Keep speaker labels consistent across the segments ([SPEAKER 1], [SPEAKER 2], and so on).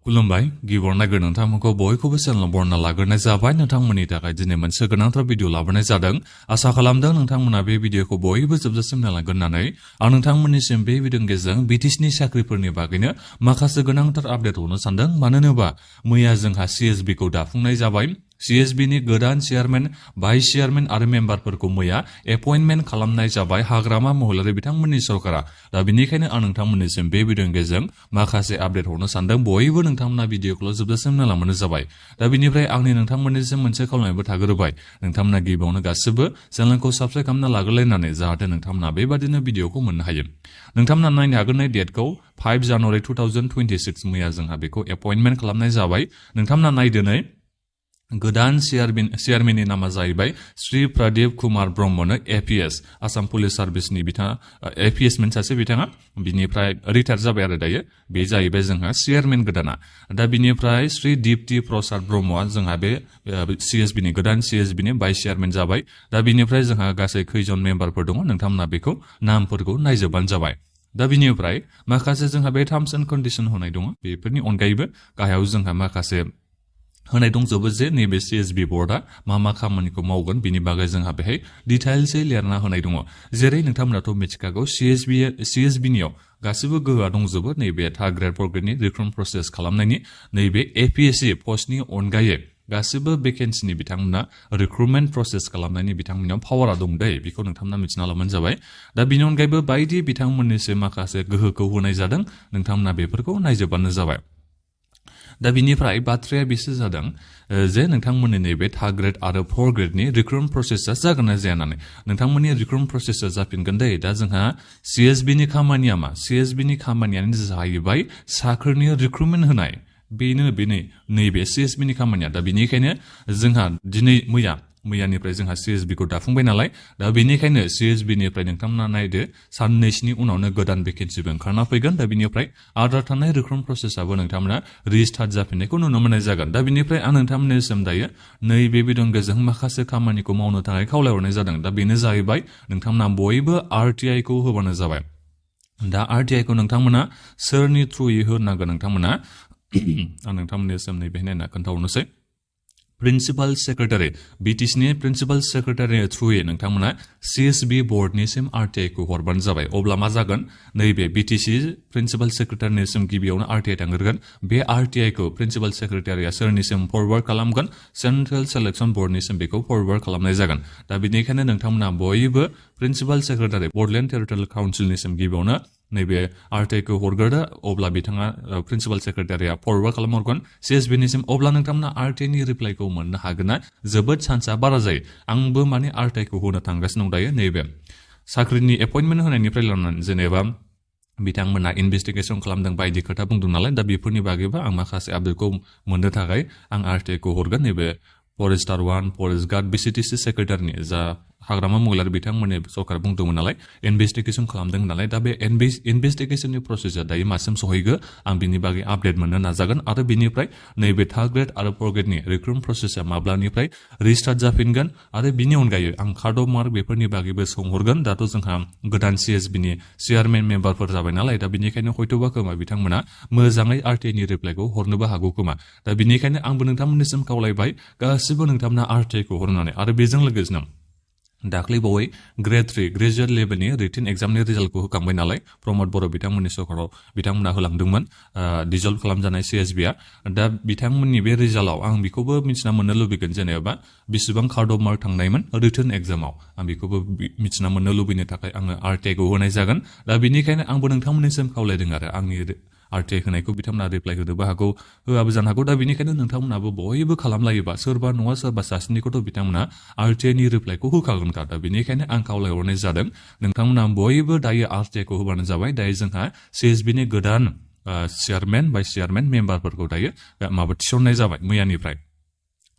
[SPEAKER 1] खुलुमबाय गिबियाव नायग्रो नोंथांमोनखौ बयखौबो चेनेलाव बरना लाग्रोनाय जाबाय नोंथांमोननि थाखाय दिनै मोनसे गोनांथार भिडिअ लाबोनाय जादों आसा खालामदों नोंथांमोना बे भिडिअखौ बयबो जोबजासिम नायलांगोन होननानै आं नोंथांमोननिसिम बे भिडिअनि गेजेरजों बिटिसिनि साख्रिफोरनि बागैनो माखासे गोनांथार आपडेट हरनो सानदों मानो होनोबा मैया जोंहा CSB खौ दाफुंनाय जाबाय CSB नि गोदान चेयारमेन भाइस चेयारमेन आरो मेम्बारफोरखौ मैया एपइन्टमेन्ट खालामनाय जाबाय हाग्रामा महिलारि बिथांमोननि सरकारा दा बेनिखायनो आं नोंथांमोननिसिम बे भिडिअनि गेजेरजों माखासे आपडेट हरनो सानदों बयबो नोंथांमोना भिडिअखौल' जोबजासिम नायलांबानो जाबाय दा बेनिफ्राय आंनि नोंथांमोननिसिम मोनसे खावलायनायबो थाग्रोबाय नोंथांमोना गिबियावनो गासिबो चेनेलखौ साबस्क्राइब खालामना लाग्रोलायनानै जाहाथे नोंथांमोना बेबादिनो भिडिअखौ मोननो हायो नोंथांमोना नायनो हागोन डेटखौ 5 जानुवारि 2026 मैया जोंहा बेखौ एपइन्टमेन्ट खालामनाय जाबाय नोंथांमोना नायदोनै गोदान चेयारमेननि नामा जाहैबाय श्री प्रदीप कुमार ब्रह्मनो APS आसाम पुलिस सार्भिसनि बिथाङा APS मोन सासे बिथाङा बिनिफ्राय रिटायार जाबाय आरो दायो बे जाहैबाय जोंहा चेयारमेन गोदाना दा बिनिफ्राय श्री दीप्ति प्रसाद ब्रह्मआ जोंहा बे CSB नि गोदान CSB नि भाइस चेयारमेन जाबाय दा बिनिफ्राय जोंहा गासै खैजन मेम्बारफोर दङ नोंथांमोना बेखौ नामफोरखौ नायजोबबानो जाबाय दा बिनिफ्राय माखासे जोंहा बे टार्म्स एन्ड कन्डिशन होनाय दङ बेफोरनि अनगायैबो गाहायाव जोंहा माखासे होनाय दंजोबो जे नैबे CSB बर्डआ मा खामानिखौ मावगोन बिनि बागै जोंहा बेहाय डिटेइल्सै लिरना होनाय दङ जेरै नोंथांमोनाथ' मिथिखागौ CSB नियाव गासिबो गोहोआ दंजोबो नैबे थार्ड ग्रेड फर्थ ग्रेडनि रिक्रुटमेन्ट प्रसेस खालामनायनि नैबे APSC पस्टनि अनगायै गासिबो भेकेन्सिनि बिथांमोना रिक्रुटमेन्ट प्रसेस खालामनायनि बिथांमोननाव पावारा दं दै बेखौ नोंथांमोना मिथिना लाबानो जाबाय दा बिनि अनगायैबो बायदि बिथांमोननिसिम माखासे गोहोखौ होनाय जादों नोंथांमोना बेफोरखौ नायजोबबानो जाबाय दा बिनिफ्राय बाथ्राया बेसो जादों जे नोंथांमोननि नैबे थार्ड ग्रेड आरो फर्थ ग्रेडनि रिक्रुटमेन्ट प्रसेसआ जागोन ना जाया होननानै नोंथांमोननि रिक्रुटमेन्ट प्रसेसआ जाफिनगोन दै दा जोंहा CSB नि खामानिया मा CSB नि खामानियानो जाहैबाय साख्रिनि रिक्रुटमेन्ट होनाय बेनो नैबे CSB नि खामानिया दा बेनिखायनो जोंहा दिनै मैयानिफ्राय जोंहा CSB खौ दाफुंबाय नालाय दा बेनिखायनो CSB निफ्राय नोंथांमोना नायदो साननैसोनि उनावनो गोदान भेकेन्सिबो ओंखारना फैगोन दा बेनिफ्राय आद्रा थानाय रिक्रुटमेन्ट प्रसेसआबो नोंथांमोना रिस्टार्ट जाफिननायखौ नुनो मोननाय जागोन दा बेनिफ्राय आं नोंथांमोननिसिम दायो नैबे भिडिअनि गेजेरजों माखासे खामानिखौ मावनो थाखाय खावलायहरनाय जादों दा बेनो जाहैबाय नोंथांमोना बयबो RTI खौ होबानो जाबाय दा RTI खौ नोंथांमोना सोरनि थ्रुयै होनांगोन नोंथांमोना आं नोंथांमोननिसिम नैबे नायना खोन्थाहरनोसै प्रिन्सिपाल सेक्रेटारि बिटिसिनि प्रिन्सिपाल सेक्रेटारि थ्रुयै नोंथांमोना CSB बर्डनिसिम RTI खौ हरबानो जाबाय अब्ला मा जागोन नैबे बिटिसि प्रिन्सिपाल सेक्रेटारिनिसिम गिबियावनो RTI थांग्रोगोन बे RTI खौ प्रिन्सिपाल सेक्रेटारिया सोरनिसिम फरवार्ड खालामगोन सेन्ट्रेल सेलेक्सन बर्डनिसिम बेखौ फरवार्ड खालामनाय जागोन दा बेनिखायनो नोंथांमोना बयबो प्रिन्सिपाल सेक्रेटारि बडलेण्ड टेरिटरियेल काउन्सिलनिसिम गिबियावनो नैबे RTI खौ हरग्रोदो अब्ला बिथाङा प्रिन्सिपाल सेक्रेटारिया फरवार्ड खालामहरगोन CSB निसिम अब्ला नोंथांमोना RTI नि रिप्लाइखौ मोननो हागोनना जोबोद चान्सआ बारा जायो आंबो माने RTI खौ होनो थांगासिनो दं दायो नैबे साख्रिनि एपइन्टमेन्ट होनायनिफ्राय लानानै जेनेबा बिथांमोना इनभेस्टिगेसन खालामदों बायदि खोथा बुंदों नालाय दा बेफोरनि बागैबो आं माखासे आपडेटखौ मोननो थाखाय आं RTI खौ हरगोन नैबे फरेस्टार 1 फरेस्ट गार्ड BCTC सेक्रेटारिनि जा हाग्रामा महिलारि बिथांमोननि सरकार बुंदोंमोन नालाय इनभेस्टिगेसन खालामदों नालाय दा बे इनभेस्टिगेसननि प्रसेसआ दायो मासिम सहैगो आं बिनि बागै आपडेट मोननो नाजागोन आरो बिनिफ्राय नैबे थार्ड ग्रेड आरो फर्थ ग्रेडनि रिक्रुटमेन्ट प्रसेसआ माब्लानिफ्राय रिस्टार्ट जाफिनगोन आरो बिनि अनगायै आं कार्ड अफ मार्क बेफोरनि बागैबो सोंहरगोन दाथ' जोंहा गोदान CSB नि चेयारमेन मेम्बारफोर जाबाय नालाय दा बिनिखायनो हयथ'बा खोमा बिथांमोना मोजाङै RTI नि रिप्लाइखौ हरनोबो हागौ खोमा दा बिनिखायनो आंबो नोंथांमोननिसिम खावलायबाय गासिबो नोंथांमोना RTI खौ हरनानै आरो बेजों लोगोसेनो दाख्लैबावै ग्रेड 3 ग्रेजुवेट लेभेलनि रिटेन एग्जामनि रिजाल्टखौ होखांबाय नालाय प्रमद बर' बिथांमोननि सरकाराव बिथांमोना होलांदोंमोन डिजल्भ खालामजानाय CSB आ दा बिथांमोननि बे रिजाल्टआव आं बेखौबो मिथिना मोननो लुबैगोन जेनेबा बेसेबां कार्ड अफ मार्क थांनायमोन रिटेन एग्जामाव आं बेखौबो मिथिना मोननो लुबैनो थाखाय आङो RTI खौ होनाय जागोन दा बेनिखायनो आंबो नोंथांमोननिसिम खावलायदों आरो आंनि RTI होनायखौ बिथांमोना रिप्लाइ होनोबो हागौ होआबो जानो हागौ दा बेनिखायनो नोंथांमोनाबो बयबो खालामलायोबा सोरबा नङा सोरबा सासेनिखौथ' बिथांमोना RTI नि रिप्लाइखौ होखागोन दा बेनिखायनो आं खावलायहरनाय जादों नोंथांमोना बयबो दायो RTI खौ होबानो जाबाय दायो जोंहा CSB नि गोदान चेयारमेन भाइस चेयारमेन मेम्बारफोरखौ दायो माबा थिसननाय जाबाय मैयानिफ्राय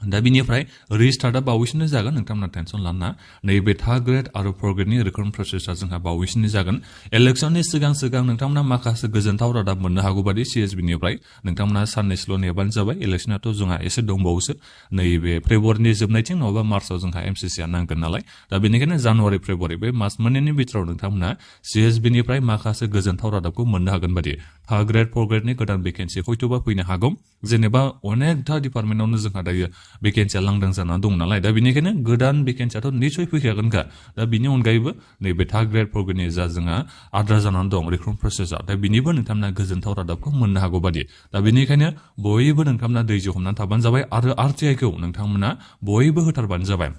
[SPEAKER 1] दा बिनिफ्राय रिस्टार्टआ बावैसोनो जागोन नोंथांमोना टेनसन लाना नैबे थार्ड ग्रेड आरो फर्थ ग्रेडनि रिक्रुटमेन्ट प्रसेसआ जोंहा बावैसोनो जागोन इलेक्सननि सिगां नोंथांमोना माखासे गोजोनथाव रादाब मोननो हागौ बादि CSBनिफ्राय नोंथांमोना साननैसोल' नेबानो जाबाय इलेक्सनाथ' जोंहा एसे दंबावोसो नैबे फेब्रुवारिनि जोबनायथिं नङाबा मार्चआव जोंहा MCCआ नांगोन नालाय दा बेनिखायनो जानुवारि फेब्रुवारि बे मास मोननैनि बिथोराव नोंथांमोना CSBनिफ्राय माखासे गोजोनथाव रादाबखौ मोननो हागोन बादि थार्ड ग्रेड फर्थ ग्रेडनि गोदान भेकेन्सि हयथ'बा फैनो हागौ जेनेबा अनेकथा डिपार्टमेन्टआवनो जोंहा दायो भेकेन्सिया लांदां जानानै दं नालाय दा बेनिखायनो गोदान भेकेन्सियाथ' निसय फैखागोनखा दा बिनि अनगायैबो नैबे थार्ड ग्रेड फर्थ ग्रेडनि जा जोंहा आद्रा जानानै दं रिक्रुटमेन्ट प्रसेसआ दा बिनिबो नोंथांमोना गोजोनथाव रादाबखौ मोननो हागौ बादि दा बेनिखायनो बयबो नोंथांमोना दैजो हमनानै थाबानो जाबाय आरो RTIखौ नोंथांमोना बयबो होथारबानो जाबाय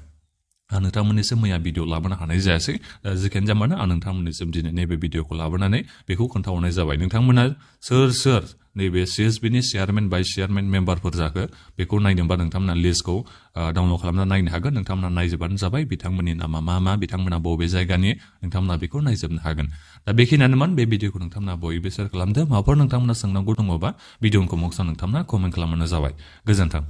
[SPEAKER 1] आं नोंथांमोननिसिम मैया भिडिअ लाबोनो हानाय जायासै जेखियानो जामानो आं नोंथांमोननिसिम दिनै नैबे भिडिअखौ लाबोनानै बेखौ खोन्थाहरनाय जाबाय नोंथांमोना सोर नैबे CSBनि चेयारमेन भाइस चेयारमेन मेम्बारफोर जाखो बेखौ नायनोबा नोंथांमोना लिस्टखौ डाउनलड खालामना नायनो हागोन नोंथांमोना नायजोबबानो जाबाय बिथांमोननि नामा मा बिथांमोना बबे जायगानि नोंथांमोना बेखौ नायजोबनो हागोन दा बेखिनियानोमोन बे भिडिअखौ नोंथांमोना बयबो शेयार खालामदो माबाफोर नोंथांमोना सोंनांगौ दङबा भिडिअ कमेन्टआव नोंथांमोना कमेन्ट खालामबानो जाबाय गोजोन्थों